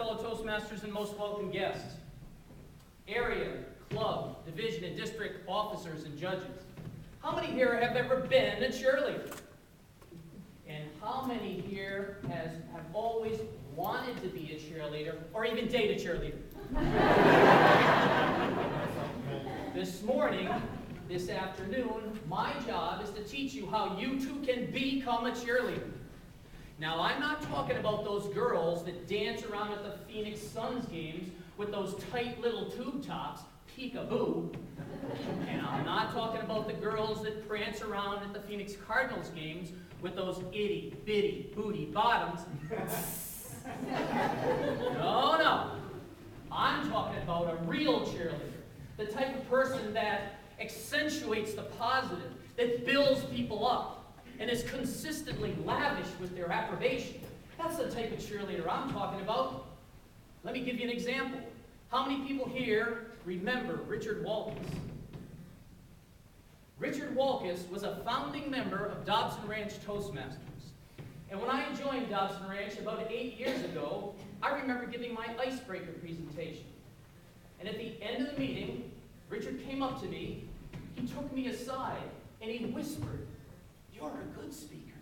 fellow Toastmasters, and most welcome guests, area, club, division, and district officers and judges. How many here have ever been a cheerleader? And how many here have always wanted to be a cheerleader or even date a cheerleader? This morning, this afternoon, my job is to teach you how you too can become a cheerleader. Now, I'm not talking about those girls that dance around at the Phoenix Suns games with those tight little tube tops, peekaboo. And I'm not talking about the girls that prance around at the Phoenix Cardinals games with those itty-bitty booty bottoms. No. I'm talking about a real cheerleader. The type of person that accentuates the positive, that builds people up, and is consistently lavish with their approbation. That's the type of cheerleader I'm talking about. Let me give you an example. How many people here remember Richard Wolkis? Richard Wolkis was a founding member of Dobson Ranch Toastmasters. And when I joined Dobson Ranch about 8 years ago, I remember giving my icebreaker presentation. And at the end of the meeting, Richard came up to me, he took me aside, and he whispered, "You're a good speaker.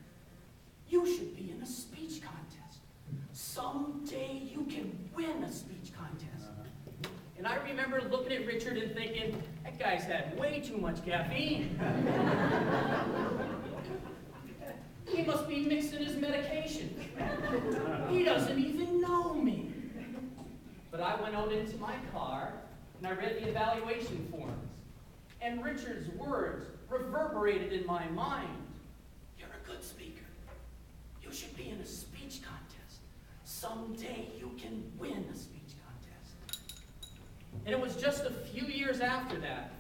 You should be in a speech contest. Someday you can win a speech contest." And I remember looking at Richard and thinking, that guy's had way too much caffeine. He must be mixing his medication. He doesn't even know me. But I went out into my car and I read the evaluation forms. And Richard's words reverberated in my mind. "You're a good speaker. You should be in a speech contest. Someday you can win a speech contest." And it was just a few years after that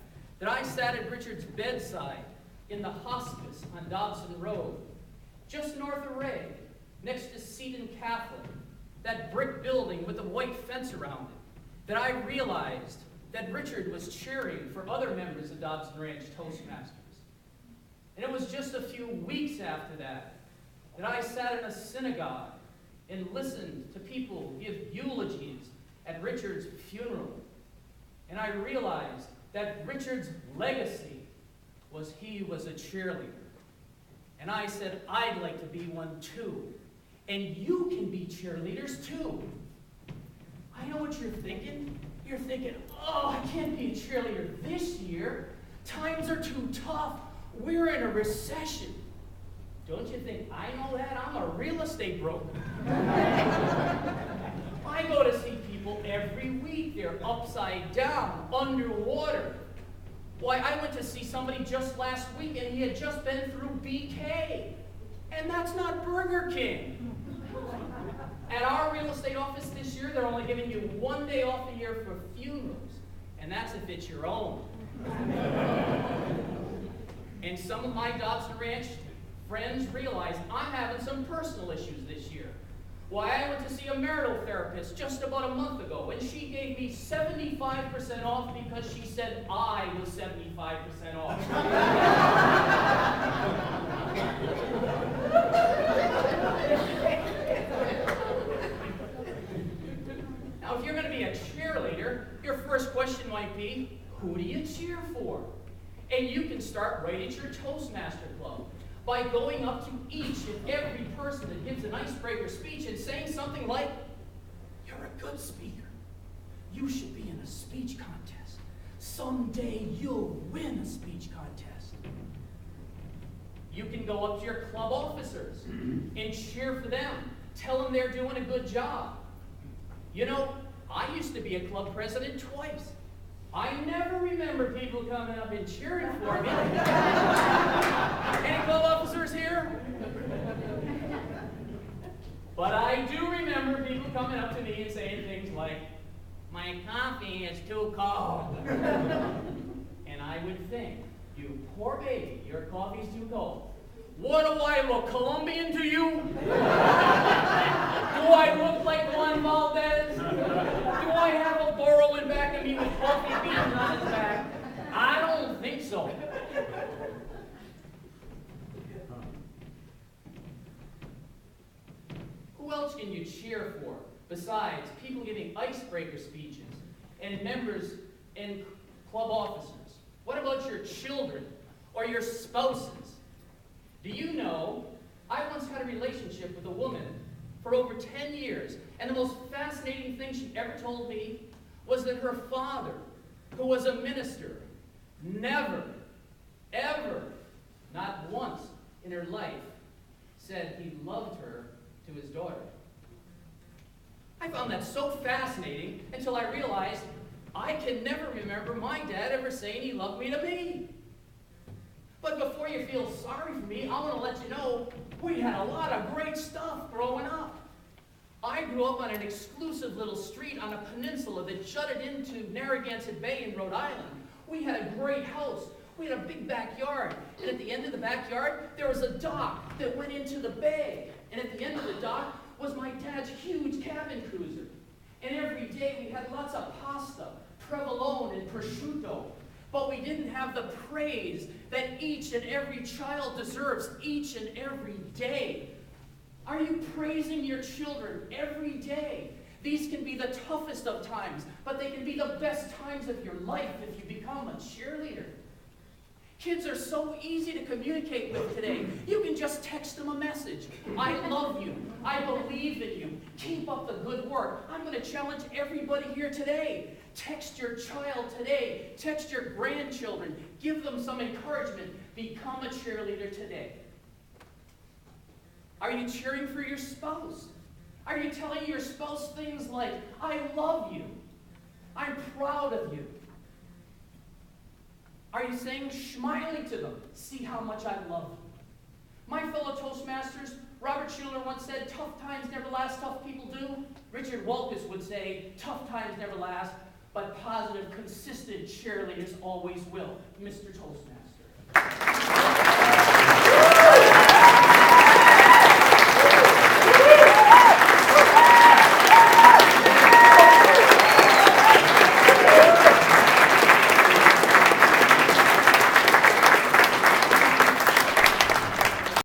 I sat at Richard's bedside in the hospice on Dobson Road, just north of Ray, next to Seton Catholic, that brick building with a white fence around it, that I realized that Richard was cheering for other members of Dobson Ranch Toastmasters. And it was just a few weeks after that I sat in a synagogue and listened to people give eulogies at Richard's funeral. And I realized that Richard's legacy was he was a cheerleader. And I said, I'd like to be one too. And you can be cheerleaders too. I know what you're thinking. You're thinking, oh, I can't be a cheerleader this year. Times are too tough. We're in a recession. Don't you think I know that? I'm a real estate broker. I go to see people every week. They're upside down, underwater. Why, I went to see somebody just last week and he had just been through BK. And that's not Burger King. At our real estate office this year, they're only giving you 1 day off a year for funerals. And that's if it's your own. And some of my Dobson Ranch friends realize I'm having some personal issues this year. Why, I went to see a marital therapist just about a month ago, and she gave me 75% off because she said I was 75% off. Now, if you're going to be a cheerleader, your first question might be, who do you cheer for? And you can start right at your Toastmaster Club by going up to each and every person that gives an icebreaker speech and saying something like, "You're a good speaker. You should be in a speech contest. Someday you'll win a speech contest." You can go up to your club officers and cheer for them. Tell them they're doing a good job. You know, I used to be a club president twice. I never remember people coming up and cheering for me. Any club officers here? But I do remember people coming up to me and saying things like, "My coffee is too cold." And I would think, you poor baby, your coffee's too cold. What do I look, Colombian to you? Do I look like Juan Valdez? Do I have a burro in back of me with coffee beans on his back? I don't think so. Who else can you cheer for Besides, people giving icebreaker speeches and members and club officers. What about your children or your spouses? Do you know, I once had a relationship with a woman for over 10 years, and the most fascinating thing she ever told me was that her father, who was a minister, never, ever, not once in her life, said he loved her to his daughter. I found that so fascinating until I realized I can never remember my dad ever saying he loved me to me. But before you feel sorry for me, I want to let you know we had a lot of great stuff growing up. I grew up on an exclusive little street on a peninsula that jutted into Narragansett Bay in Rhode Island. We had a great house. We had a big backyard. And at the end of the backyard, there was a dock that went into the bay. And at the end of the dock was my dad's huge cabin cruiser. And every day we had lots of pasta, provolone, and prosciutto. But we didn't have the praise that each and every child deserves each and every day. Are you praising your children every day? These can be the toughest of times, but they can be the best times of your life if you become a cheerleader. Kids are so easy to communicate with today. You can just text them a message. I love you. I believe in you. Keep up the good work. I'm going to challenge everybody here today. Text your child today. Text your grandchildren. Give them some encouragement. Become a cheerleader today. Are you cheering for your spouse? Are you telling your spouse things like, I love you. I'm proud of you. Are you saying, smiling to them, see how much I love you? My fellow Toastmasters, Robert Schuller once said, tough times never last, tough people do. Richard Wolkis would say, tough times never last, but positive, consistent cheerleaders always will. Mr. Toastmaster.